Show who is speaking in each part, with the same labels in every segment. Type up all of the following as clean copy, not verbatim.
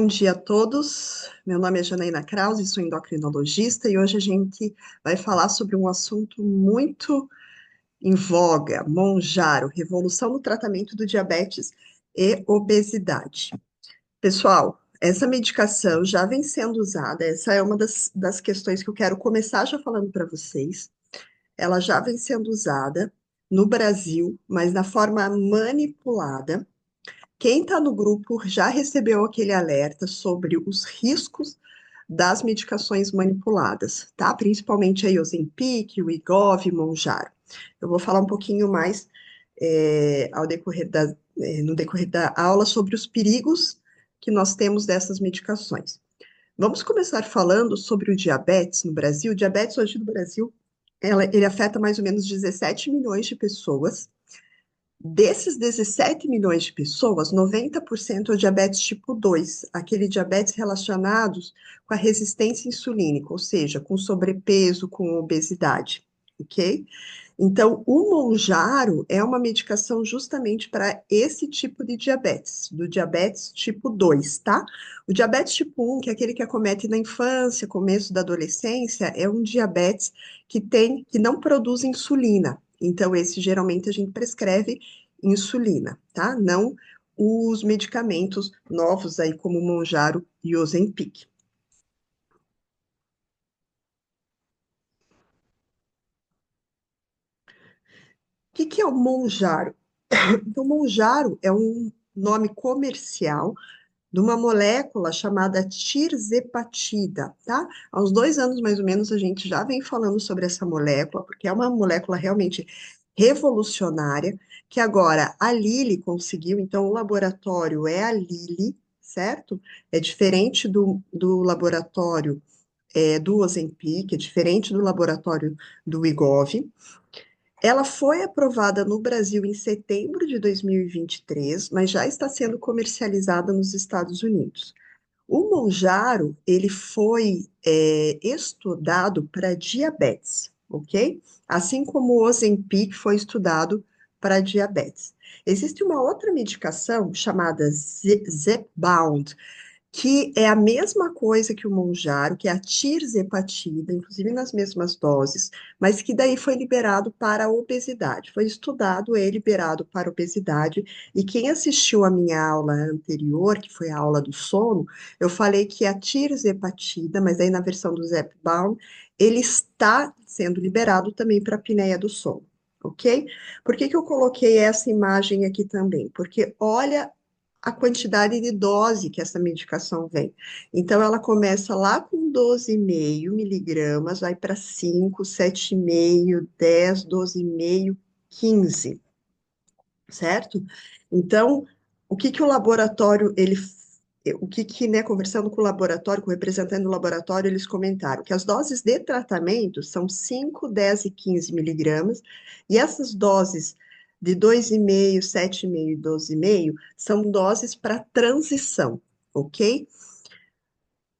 Speaker 1: Bom dia a todos. Meu nome é Janaína Krause, sou endocrinologista e hoje a gente vai falar sobre um assunto muito em voga, Monjaro, revolução no tratamento do diabetes e obesidade. Pessoal, essa medicação já vem sendo usada, essa é uma das questões que eu quero começar já falando para vocês. Ela já vem sendo usada no Brasil, mas na forma manipulada. Quem está no grupo já recebeu aquele alerta sobre os riscos das medicações manipuladas, tá? Principalmente aí Ozempic, o Wegovy, Mounjaro. Eu vou falar um pouquinho mais no decorrer da aula sobre os perigos que nós temos dessas medicações. Vamos começar falando sobre o diabetes no Brasil. O diabetes hoje no Brasil, ele afeta mais ou menos 17 milhões de pessoas. Desses 17 milhões de pessoas, 90% é o diabetes tipo 2, aquele diabetes relacionados com a resistência insulínica, ou seja, com sobrepeso, com obesidade, ok? Então, o Mounjaro é uma medicação justamente para esse tipo de diabetes, do diabetes tipo 2, tá? O diabetes tipo 1, que é aquele que acomete na infância, começo da adolescência, é um diabetes que não produz insulina. Então, esse geralmente a gente prescreve insulina, tá? Não os medicamentos novos aí, como o Mounjaro e o Ozempic. O que que é o Mounjaro? Então, Mounjaro é um nome comercial de uma molécula chamada tirzepatida, tá? Há uns 2 anos, mais ou menos, a gente já vem falando sobre essa molécula, porque é uma molécula realmente revolucionária, que agora a Lilly conseguiu, então o laboratório é a Lilly, certo? É diferente do laboratório do Ozempic, é diferente do laboratório do Wegovy. Ela foi aprovada no Brasil em setembro de 2023, mas já está sendo comercializada nos Estados Unidos. O Monjaro, ele foi estudado para diabetes, ok? Assim como o Ozempic foi estudado para diabetes. Existe uma outra medicação chamada Zepbound, que é a mesma coisa que o Monjaro, que é a tirzepatida, inclusive nas mesmas doses, mas que daí foi liberado para a obesidade. Foi estudado e liberado para a obesidade, e quem assistiu a minha aula anterior, que foi a aula do sono, eu falei que a tirzepatida, mas aí na versão do Zepbound, ele está sendo liberado também para a apneia do sono. Ok? Por que que eu coloquei essa imagem aqui também? Porque olha a quantidade de dose que essa medicação vem. Então, ela começa lá com 12,5 miligramas, vai para 5, 7,5, 10, 12,5, 15, certo? Então, o que que o laboratório, né, conversando com o laboratório, com o representante do laboratório, eles comentaram que as doses de tratamento são 5, 10 e 15 miligramas, e essas doses de 2,5, 7,5 e 12,5 são doses para transição, ok?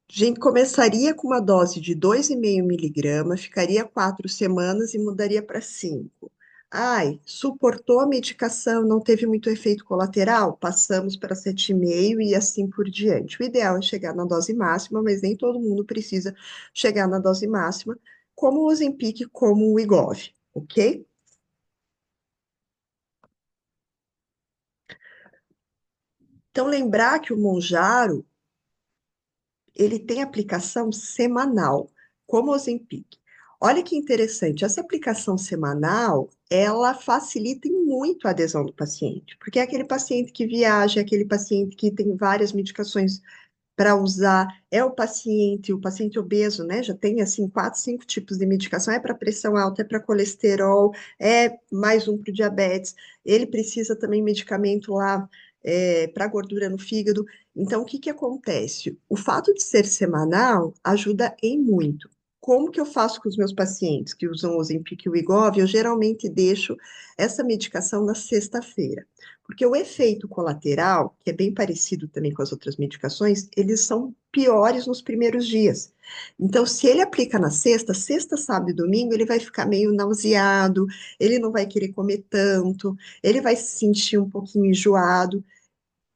Speaker 1: A gente começaria com uma dose de 2,5 miligramas, ficaria 4 semanas e mudaria para 5. Ai, suportou a medicação, não teve muito efeito colateral? Passamos para 7,5 e assim por diante. O ideal é chegar na dose máxima, mas nem todo mundo precisa chegar na dose máxima, como o Ozempic, como o Wegovy, ok? Então, lembrar que o Monjaro ele tem aplicação semanal, como o Ozempic. Olha que interessante, essa aplicação semanal, ela facilita em muito a adesão do paciente, porque é aquele paciente que viaja, é aquele paciente que tem várias medicações para usar, é o paciente obeso, né? Já tem assim 4, 5 tipos de medicação, é para pressão alta, é para colesterol, é mais um para o diabetes. Ele precisa também medicamento lá para gordura no fígado. Então, o que que acontece? O fato de ser semanal ajuda em muito. Como que eu faço com os meus pacientes que usam o Ozempic e o Wegovy? Eu geralmente deixo essa medicação na sexta-feira. Porque o efeito colateral, que é bem parecido também com as outras medicações, eles são piores nos primeiros dias. Então, se ele aplica na sexta, sexta, sábado e domingo, ele vai ficar meio nauseado, ele não vai querer comer tanto, ele vai se sentir um pouquinho enjoado.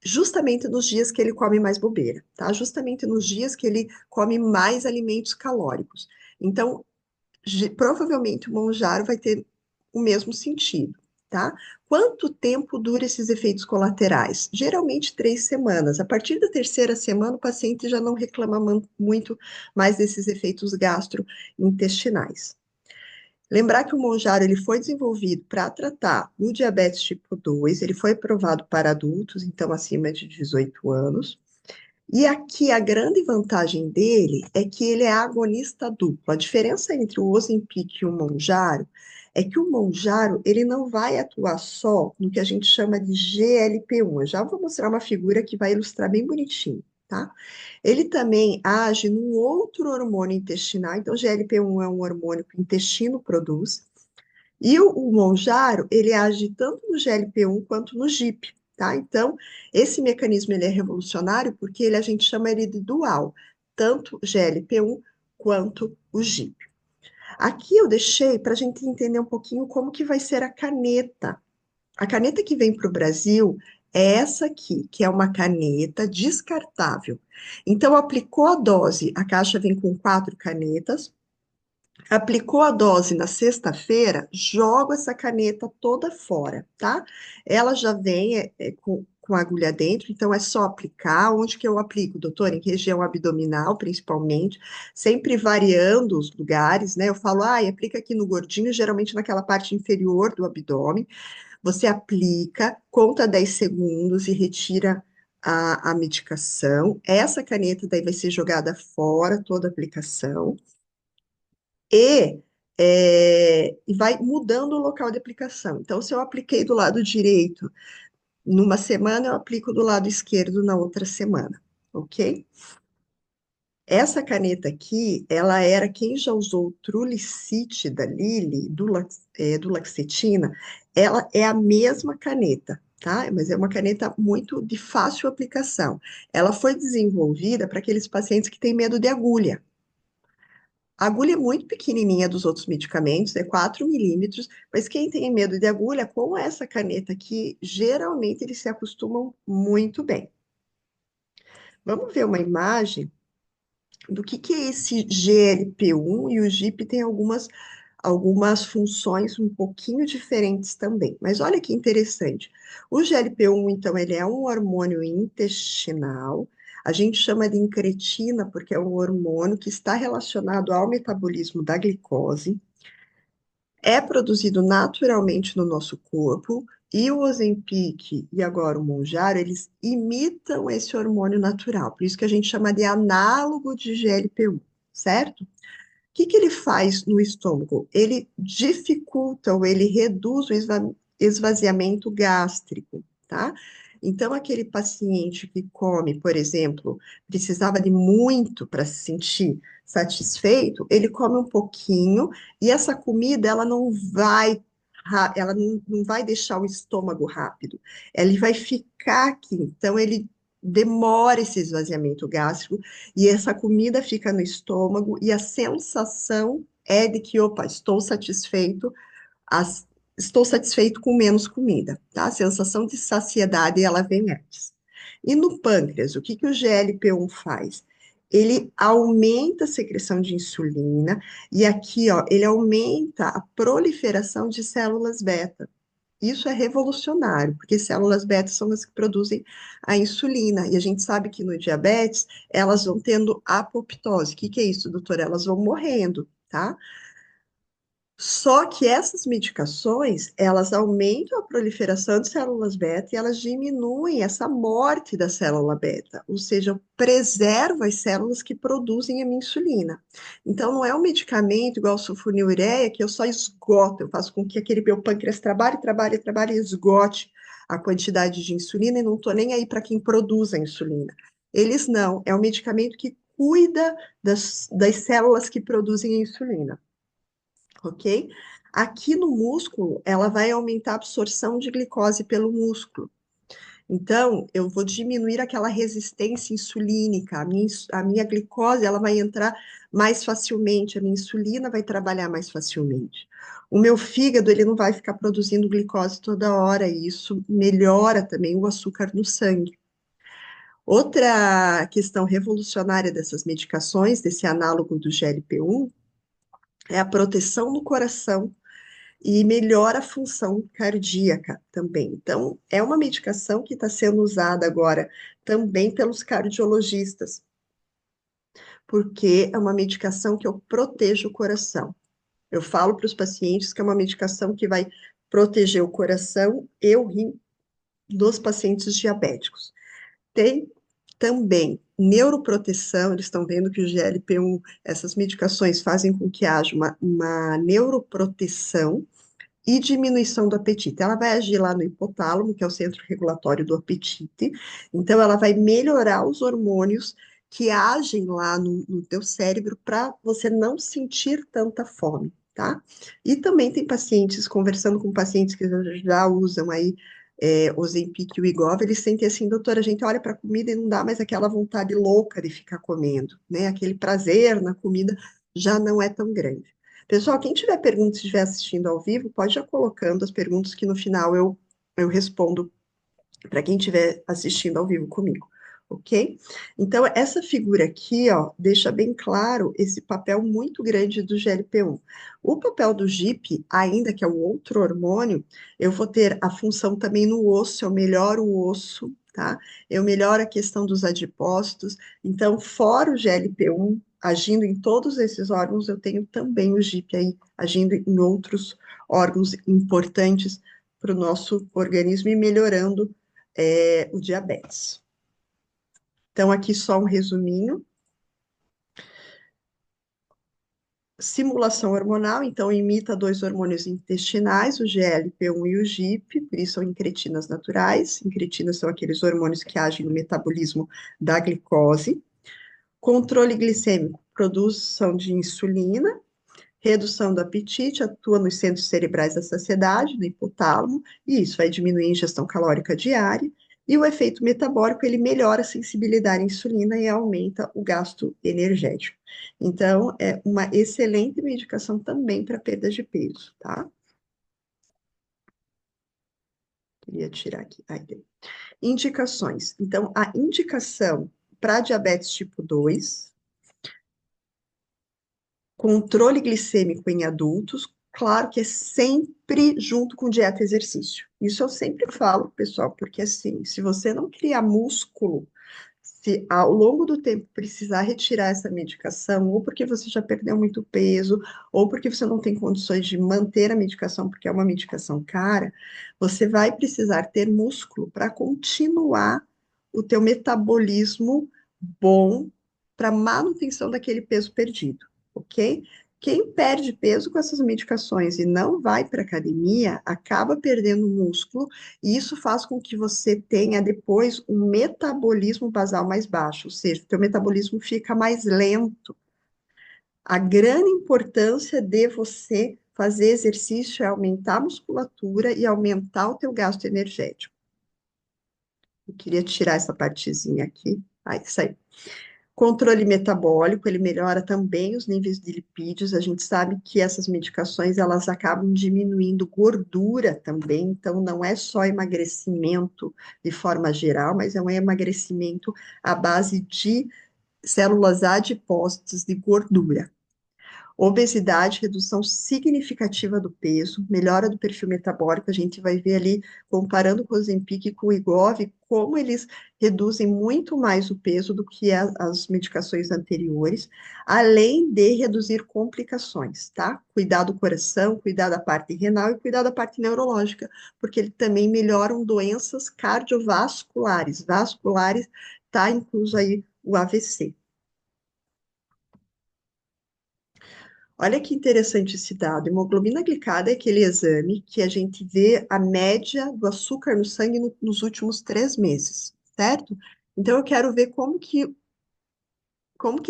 Speaker 1: justamente nos dias que ele come mais bobeira, tá? Justamente nos dias que ele come mais alimentos calóricos. Então, provavelmente o Monjaro vai ter o mesmo sentido, tá? Quanto tempo dura esses efeitos colaterais? Geralmente 3 semanas. A partir da terceira semana, o paciente já não reclama muito mais desses efeitos gastrointestinais. Lembrar que o Monjaro ele foi desenvolvido para tratar o diabetes tipo 2, ele foi aprovado para adultos, então acima de 18 anos. E aqui a grande vantagem dele é que ele é agonista duplo. A diferença entre o Ozempic e o Mounjaro é que o Mounjaro ele não vai atuar só no que a gente chama de GLP-1. Eu já vou mostrar uma figura que vai ilustrar bem bonitinho, tá? Ele também age num outro hormônio intestinal. Então, GLP-1 é um hormônio que o intestino produz. E o Monjaro, ele age tanto no GLP-1 quanto no GIP, tá? Então, esse mecanismo ele é revolucionário porque a gente chama ele de dual, tanto GLP-1 quanto o GIP. Aqui eu deixei para a gente entender um pouquinho como que vai ser a caneta. A caneta que vem para o Brasil é essa aqui, que é uma caneta descartável. Então, aplicou a dose, a caixa vem com 4 canetas. Aplicou a dose na sexta-feira, jogo essa caneta toda fora, tá? Ela já vem com a agulha dentro, então é só aplicar. Onde que eu aplico, doutor? Em região abdominal, principalmente, sempre variando os lugares, né? Eu falo, aplica aqui no gordinho, geralmente naquela parte inferior do abdômen. Você aplica, conta 10 segundos e retira a medicação. Essa caneta daí vai ser jogada fora, toda a aplicação e, e vai mudando o local de aplicação. Então, se eu apliquei do lado direito numa semana, eu aplico do lado esquerdo na outra semana, ok? Essa caneta aqui, ela era, quem já usou o Trulicity da Lilly, do Laxetina, ela é a mesma caneta, tá? Mas é uma caneta muito de fácil aplicação. Ela foi desenvolvida para aqueles pacientes que têm medo de agulha. A agulha é muito pequenininha dos outros medicamentos, é 4 milímetros, mas quem tem medo de agulha, com essa caneta aqui, geralmente eles se acostumam muito bem. Vamos ver uma imagem do que é esse GLP-1 e o GIP tem algumas funções um pouquinho diferentes também. Mas olha que interessante. O GLP-1, então, ele é um hormônio intestinal. A gente chama de incretina porque é um hormônio que está relacionado ao metabolismo da glicose. É produzido naturalmente no nosso corpo. E o Ozempic e agora o Mounjaro, eles imitam esse hormônio natural. Por isso que a gente chama de análogo de GLP-1, certo? Que ele faz no estômago? Ele dificulta ou ele reduz o esvaziamento gástrico, tá? Então, aquele paciente que come, por exemplo, precisava de muito para se sentir satisfeito, ele come um pouquinho e essa comida, ela não vai, ela não vai deixar o estômago rápido, ele vai ficar aqui. Então, ele demora esse esvaziamento gástrico e essa comida fica no estômago e a sensação é de que, opa, as- estou satisfeito com menos comida, tá? A sensação de saciedade, ela vem antes. E no pâncreas, o que o GLP-1 faz? Ele aumenta a secreção de insulina e aqui, ó, ele aumenta a proliferação de células beta. Isso é revolucionário, porque células beta são as que produzem a insulina. E a gente sabe que no diabetes, elas vão tendo apoptose. O que é isso, doutora? Elas vão morrendo, tá? Só que essas medicações, elas aumentam a proliferação de células beta e elas diminuem essa morte da célula beta, ou seja, preserva as células que produzem a minha insulina. Então, não é um medicamento igual sulfonilureia que eu só esgoto, eu faço com que aquele meu pâncreas trabalhe, trabalhe, trabalhe e esgote a quantidade de insulina e não estou nem aí para quem produz a insulina. Eles não, é um medicamento que cuida das células que produzem a insulina, ok? Aqui no músculo, ela vai aumentar a absorção de glicose pelo músculo. Então, eu vou diminuir aquela resistência insulínica. A minha glicose, ela vai entrar mais facilmente, a minha insulina vai trabalhar mais facilmente. O meu fígado, ele não vai ficar produzindo glicose toda hora, e isso melhora também o açúcar no sangue, Outra questão revolucionária dessas medicações, desse análogo do GLP-1, é a proteção do coração e melhora a função cardíaca também. Então, é uma medicação que está sendo usada agora também pelos cardiologistas, porque é uma medicação que eu protejo o coração. Eu falo para os pacientes que é uma medicação que vai proteger o coração e o rim dos pacientes diabéticos. Tem também neuroproteção, eles estão vendo que o GLP-1, essas medicações fazem com que haja uma neuroproteção e diminuição do apetite. Ela vai agir lá no hipotálamo, que é o centro regulatório do apetite, então ela vai melhorar os hormônios que agem lá no teu cérebro para você não sentir tanta fome, tá? E também tem pacientes, conversando com pacientes que já usam aí Ozempic e o Wegovy, eles sentem assim, doutora, a gente olha para a comida e não dá mais aquela vontade louca de ficar comendo, né? Aquele prazer na comida já não é tão grande. Pessoal, quem tiver perguntas, estiver assistindo ao vivo, pode já colocando as perguntas que no final eu respondo para quem estiver assistindo ao vivo comigo, ok? Então, essa figura aqui, ó, deixa bem claro esse papel muito grande do GLP-1. O papel do GIP, ainda que é um outro hormônio, eu vou ter a função também no osso, eu melhoro o osso, tá? Eu melhoro a questão dos adipócitos. Então, fora o GLP-1, agindo em todos esses órgãos, eu tenho também o GIP aí, agindo em outros órgãos importantes para o nosso organismo e melhorando o diabetes. Então, aqui só um resuminho. Simulação hormonal, então, imita dois hormônios intestinais, o GLP-1 e o GIP, por isso são incretinas naturais. Incretinas são aqueles hormônios que agem no metabolismo da glicose. Controle glicêmico, produção de insulina. Redução do apetite, atua nos centros cerebrais da saciedade, no hipotálamo, e isso vai diminuir a ingestão calórica diária. E o efeito metabólico, ele melhora a sensibilidade à insulina e aumenta o gasto energético. Então, é uma excelente medicação também para perda de peso, tá? Queria tirar aqui. Aí, indicações. Então, a indicação para diabetes tipo 2, controle glicêmico em adultos, claro que é sempre junto com dieta e exercício. Isso eu sempre falo, pessoal, porque assim, se você não criar músculo, se ao longo do tempo precisar retirar essa medicação, ou porque você já perdeu muito peso, ou porque você não tem condições de manter a medicação, porque é uma medicação cara, você vai precisar ter músculo para continuar o teu metabolismo bom para manutenção daquele peso perdido, ok? Quem perde peso com essas medicações e não vai para academia, acaba perdendo músculo e isso faz com que você tenha depois um metabolismo basal mais baixo, ou seja, o teu metabolismo fica mais lento. A grande importância de você fazer exercício é aumentar a musculatura e aumentar o teu gasto energético. Eu queria tirar essa partezinha aqui. Ah, isso aí. Controle metabólico, ele melhora também os níveis de lipídios. A gente sabe que essas medicações, elas acabam diminuindo gordura também, então não é só emagrecimento de forma geral, mas é um emagrecimento à base de células adipócitas de gordura. Obesidade, redução significativa do peso, melhora do perfil metabólico, a gente vai ver ali, comparando com o Ozempic e com o Wegovy, como eles reduzem muito mais o peso do que as medicações anteriores, além de reduzir complicações, tá? Cuidar do coração, cuidar da parte renal e cuidar da parte neurológica, porque ele também melhoram doenças cardiovasculares, vasculares, tá incluso aí o AVC. Olha que interessante esse dado. Hemoglobina glicada é aquele exame que a gente vê a média do açúcar no sangue nos últimos 3 meses, certo? Então, eu quero ver como que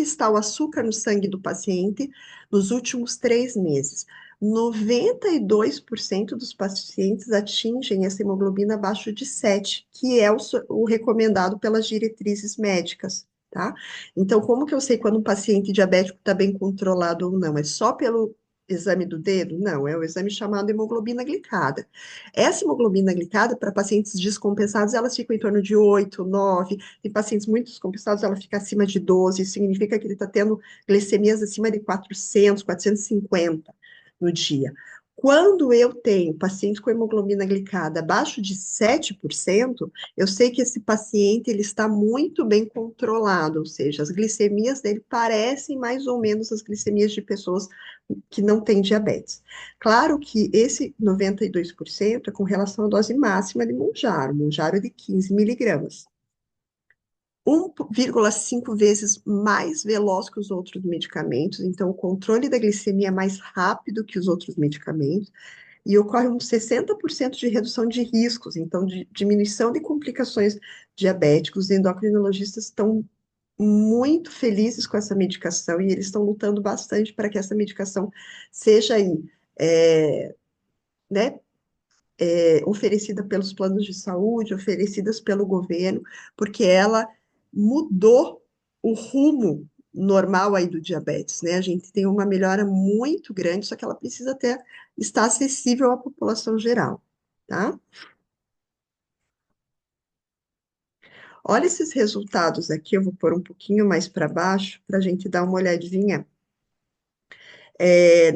Speaker 1: está o açúcar no sangue do paciente nos últimos 3 meses. 92% dos pacientes atingem essa hemoglobina abaixo de 7, que é o recomendado pelas diretrizes médicas, tá? Então, como que eu sei quando um paciente diabético está bem controlado ou não? É só pelo exame do dedo? Não, é o exame chamado hemoglobina glicada. Essa hemoglobina glicada, para pacientes descompensados, elas ficam em torno de 8, 9. Tem pacientes muito descompensados, ela fica acima de 12. Isso significa que ele está tendo glicemias acima de 400, 450 no dia. Quando eu tenho paciente com hemoglobina glicada abaixo de 7%, eu sei que esse paciente ele está muito bem controlado, ou seja, as glicemias dele parecem mais ou menos as glicemias de pessoas que não têm diabetes. Claro que esse 92% é com relação à dose máxima de Mounjaro de 15 miligramas. 1,5 vezes mais veloz que os outros medicamentos, então o controle da glicemia é mais rápido que os outros medicamentos, e ocorre um 60% de redução de riscos, então de diminuição de complicações diabéticas. Os endocrinologistas estão muito felizes com essa medicação e eles estão lutando bastante para que essa medicação seja aí, é, né, oferecida pelos planos de saúde, oferecidas pelo governo, porque ela mudou o rumo normal aí do diabetes, né? A gente tem uma melhora muito grande, só que ela precisa ter, estar acessível à população geral, tá? Olha esses resultados aqui, eu vou pôr um pouquinho mais para baixo para a gente dar uma olhadinha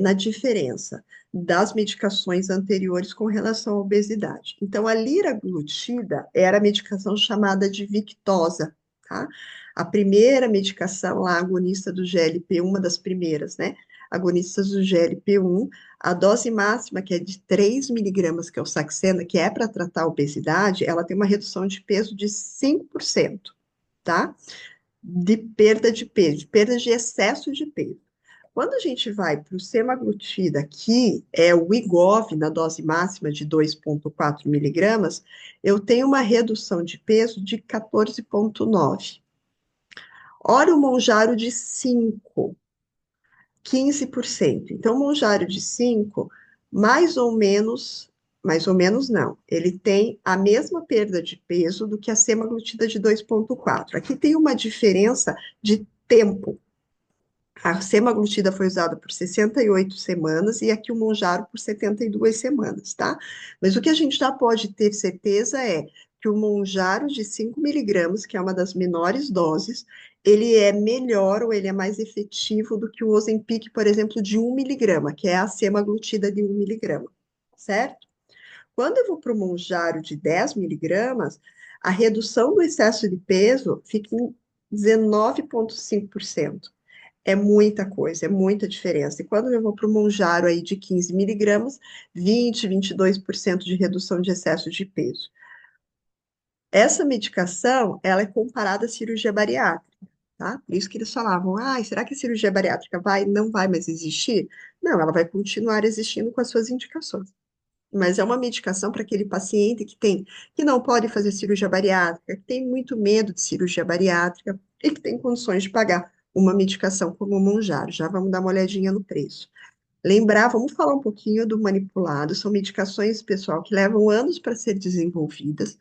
Speaker 1: na diferença das medicações anteriores com relação à obesidade. Então, a liraglutida era a medicação chamada de Victoza, tá? A primeira medicação lá, agonista do GLP, uma das primeiras, né? Agonistas do GLP-1, a dose máxima, que é de 3 miligramas, que é o Saxenda, que é para tratar a obesidade, ela tem uma redução de peso de 5%, tá? De perda de peso, de perda de excesso de peso. Quando a gente vai para o semaglutida, que é o Wegovy na dose máxima de 2,4 miligramas, eu tenho uma redução de peso de 14,9. Ora, o Monjaro de 5, 15%. Então, o Monjaro de 5, mais ou menos não, ele tem a mesma perda de peso do que a semaglutida de 2,4. Aqui tem uma diferença de tempo. A semaglutida foi usada por 68 semanas e aqui o Monjaro por 72 semanas, tá? Mas o que a gente já pode ter certeza é que o Monjaro de 5 miligramas, que é uma das menores doses, ele é melhor ou ele é mais efetivo do que o Ozempic, por exemplo, de 1 miligrama, que é a semaglutida de 1 miligrama, certo? Quando eu vou para o Monjaro de 10 miligramas, a redução do excesso de peso fica em 19,5%. É muita coisa, é muita diferença. E quando eu vou para o Monjaro aí de 15 miligramas, 22% de redução de excesso de peso. Essa medicação, ela é comparada à cirurgia bariátrica, tá? Por isso que eles falavam, será que a cirurgia bariátrica não vai mais existir? Não, ela vai continuar existindo com as suas indicações. Mas é uma medicação para aquele paciente que não pode fazer cirurgia bariátrica, que tem muito medo de cirurgia bariátrica e que tem condições de pagar uma medicação como o Monjaro. Já vamos dar uma olhadinha no preço. Lembrar, vamos falar um pouquinho do manipulado. São medicações, pessoal, que levam anos para ser desenvolvidas,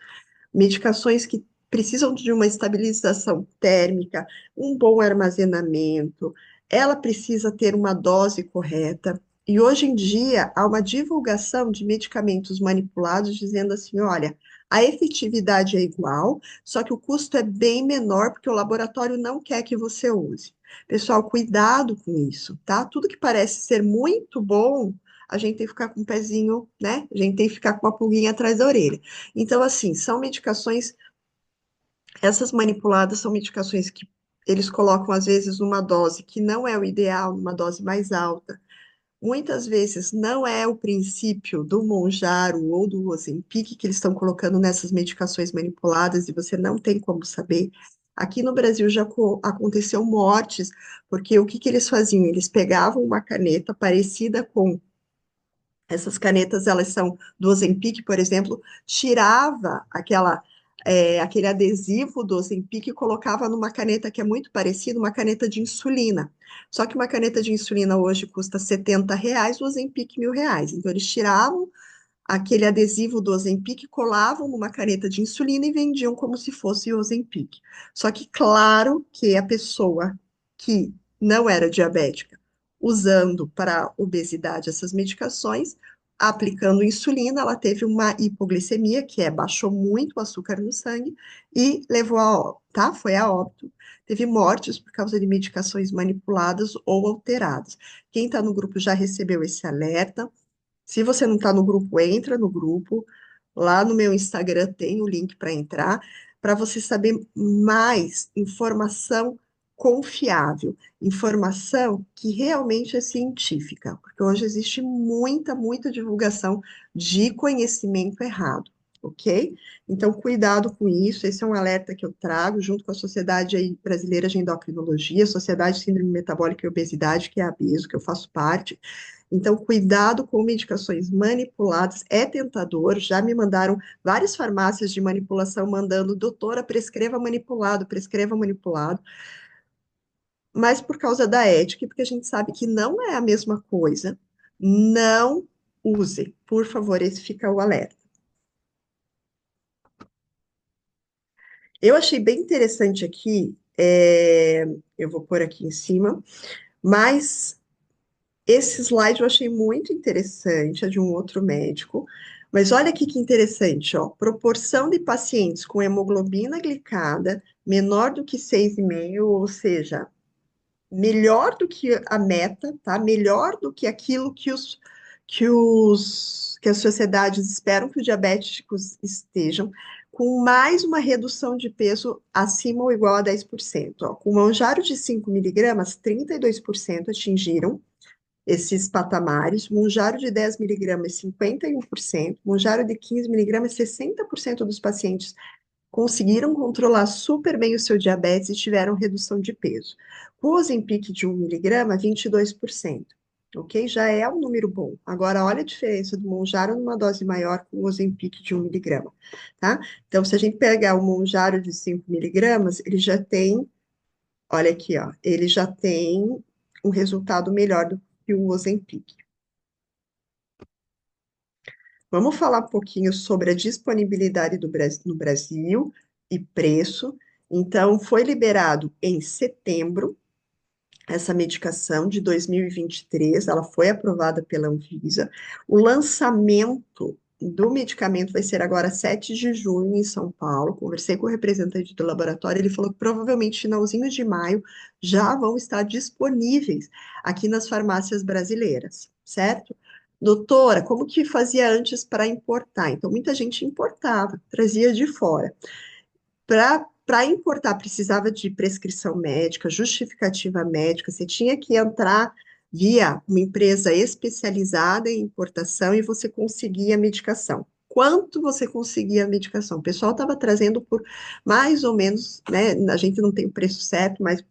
Speaker 1: medicações que precisam de uma estabilização térmica, um bom armazenamento, ela precisa ter uma dose correta. E hoje em dia há uma divulgação de medicamentos manipulados dizendo assim: olha, a efetividade é igual, só que o custo é bem menor porque o laboratório não quer que você use. Pessoal, cuidado com isso, tá? Tudo que parece ser muito bom, a gente tem que ficar com o pezinho, né? A gente tem que ficar com uma pulguinha atrás da orelha. Então, assim, são medicações, essas manipuladas são medicações que eles colocam, às vezes, numa dose que não é o ideal, numa dose mais alta. Muitas vezes não é o princípio do Monjaro ou do Ozempic que eles estão colocando nessas medicações manipuladas e você não tem como saber. Aqui no Brasil já aconteceu mortes, porque o que que eles faziam? Eles pegavam uma caneta parecida com essas canetas, elas são do Ozempic, por exemplo, tirava aquele adesivo do Ozempic e colocava numa caneta que é muito parecida, uma caneta de insulina. Só que uma caneta de insulina hoje custa R$ 70, o Ozempic R$ 1.000. Então, eles tiravam aquele adesivo do Ozempic, colavam numa caneta de insulina e vendiam como se fosse o Ozempic. Só que, claro que a pessoa que não era diabética usando para obesidade essas medicações, aplicando insulina, ela teve uma hipoglicemia, que é baixou muito o açúcar no sangue e levou a óbito, tá? Foi a óbito. Teve mortes por causa de medicações manipuladas ou alteradas. Quem está no grupo já recebeu esse alerta. Se você não está no grupo, entra no grupo. Lá no meu Instagram tem o link para entrar, para você saber mais informação confiável, informação que realmente é científica, porque hoje existe muita divulgação de conhecimento errado, ok? Então, cuidado com isso. Esse é um alerta que eu trago junto com a Sociedade aí Brasileira de Endocrinologia, Sociedade de Síndrome Metabólica e Obesidade, que é a ABESO, que eu faço parte. Então, cuidado com medicações manipuladas, é tentador. Já me mandaram várias farmácias de manipulação mandando, doutora, prescreva manipulado, mas por causa da ética, e porque a gente sabe que não é a mesma coisa, não use. Por favor, esse fica o alerta. Eu achei bem interessante aqui, eu vou pôr aqui em cima, mas esse slide eu achei muito interessante, é de um outro médico. Mas olha aqui que interessante, ó. Proporção de pacientes com hemoglobina glicada menor do que 6,5, ou seja, melhor do que a meta, tá? Melhor do que aquilo que as sociedades esperam que os diabéticos estejam, com mais uma redução de peso acima ou igual a 10%. Ó. Com o Mounjaro de 5 miligramas, 32% atingiram esses patamares. Mounjaro de 10 miligramas, 51%. Mounjaro de 15 miligramas, 60% dos pacientes conseguiram controlar super bem o seu diabetes e tiveram redução de peso. O Ozempic de 1 miligrama, 22%. Ok? Já é um número bom. Agora, olha a diferença do Mounjaro numa dose maior com o Ozempic de 1 miligrama, tá? Então, se a gente pegar o Mounjaro de 5 miligramas, ele já tem, olha aqui, ó, ele já tem um resultado melhor do que o Ozempic. Vamos falar um pouquinho sobre a disponibilidade no Brasil e preço. Então, foi liberado em setembro essa medicação de 2023, ela foi aprovada pela Anvisa. O lançamento do medicamento vai ser agora 7 de junho em São Paulo. Conversei com o representante do laboratório, ele falou que provavelmente finalzinho de maio já vão estar disponíveis aqui nas farmácias brasileiras, certo? Doutora, como que fazia antes para importar? Então, muita gente importava, trazia de fora. Para importar, precisava de prescrição médica, justificativa médica, você tinha que entrar via uma empresa especializada em importação e você conseguia a medicação. Quanto você conseguia a medicação? O pessoal estava trazendo por mais ou menos, né? A gente não tem o preço certo, mas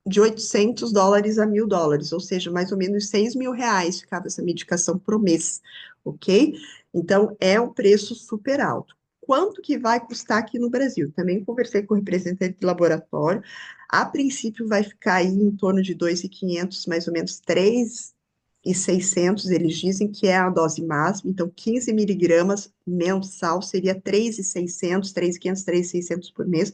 Speaker 1: de US$ 800 a US$ 1.000, ou seja, mais ou menos R$ 6.000 ficava essa medicação por mês, ok? Então, é um preço super alto. Quanto que vai custar aqui no Brasil? Também conversei com o representante do laboratório. A princípio, vai ficar aí em torno de 2.500, mais ou menos 3.600. Eles dizem que é a dose máxima, então 15 miligramas mensal seria 3.600, 3.500, 3.600 por mês.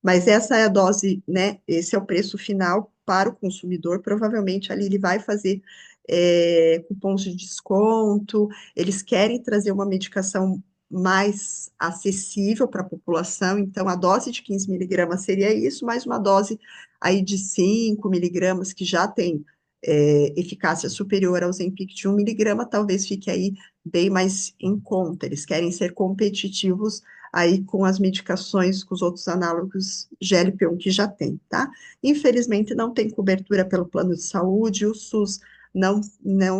Speaker 1: Mas essa é a dose, né? Esse é o preço final para o consumidor. Provavelmente ali ele vai fazer cupons de desconto. Eles querem trazer uma medicação mais acessível para a população. Então, a dose de 15 miligramas seria isso, mais uma dose aí de 5 miligramas, que já tem eficácia superior ao Ozempic de 1 miligrama, talvez fique aí bem mais em conta. Eles querem ser competitivos aí com as medicações, com os outros análogos GLP-1 que já tem, tá? Infelizmente, não tem cobertura pelo plano de saúde, o SUS não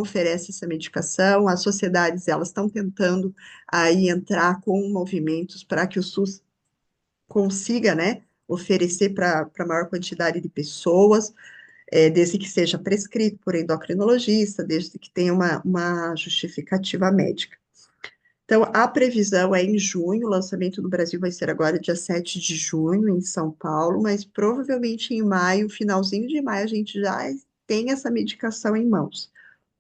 Speaker 1: oferece essa medicação, as sociedades, elas estão tentando aí entrar com movimentos para que o SUS consiga, né, oferecer para a maior quantidade de pessoas, desde que seja prescrito por endocrinologista, desde que tenha uma justificativa médica. Então, a previsão é em junho, o lançamento no Brasil vai ser agora dia 7 de junho, em São Paulo, mas provavelmente em maio, finalzinho de maio, a gente já tem essa medicação em mãos,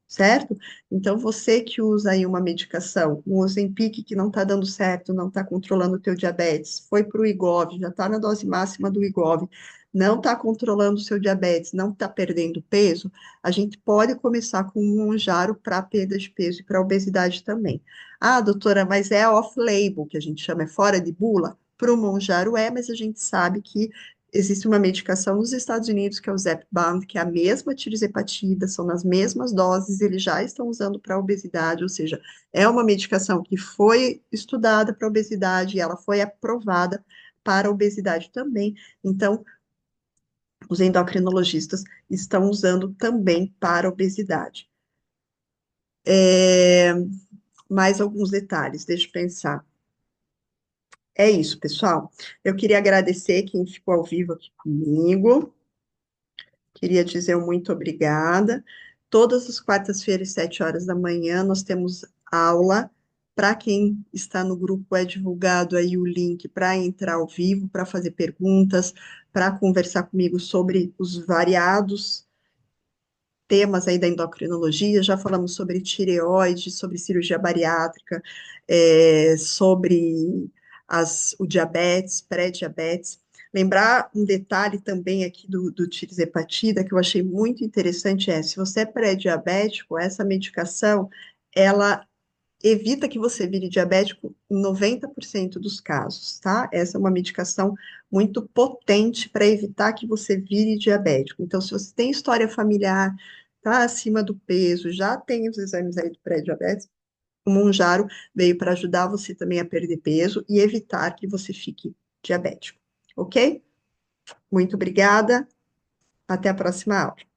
Speaker 1: certo? Então, você que usa aí uma medicação, um Ozempic que não está dando certo, não está controlando o teu diabetes, foi para o Wegovy, já está na dose máxima do Wegovy, não está controlando o seu diabetes, não está perdendo peso, a gente pode começar com um Monjaro para perda de peso e para obesidade também. Ah, doutora, mas é off-label, que a gente chama, é fora de bula? Para o Monjaro é, mas a gente sabe que existe uma medicação nos Estados Unidos, que é o Zepbound, que é a mesma tirzepatida, são nas mesmas doses, eles já estão usando para obesidade, ou seja, é uma medicação que foi estudada para obesidade e ela foi aprovada para obesidade também. Então, os endocrinologistas estão usando também para obesidade. É, mais alguns detalhes, deixa eu pensar. É isso, pessoal. Eu queria agradecer quem ficou ao vivo aqui comigo. Queria dizer um muito obrigada. Todas as quartas-feiras, 7 horas da manhã, nós temos aula. Para quem está no grupo, é divulgado aí o link para entrar ao vivo, para fazer perguntas, para conversar comigo sobre os variados temas aí da endocrinologia, já falamos sobre tireoide, sobre cirurgia bariátrica, sobre o diabetes, pré-diabetes. Lembrar um detalhe também aqui do tirzepatida, que eu achei muito interessante, se você é pré-diabético, essa medicação, ela evita que você vire diabético em 90% dos casos, tá? Essa é uma medicação muito potente para evitar que você vire diabético. Então, se você tem história familiar, tá acima do peso, já tem os exames aí do pré-diabetes, o Monjaro veio para ajudar você também a perder peso e evitar que você fique diabético, ok? Muito obrigada, até a próxima aula.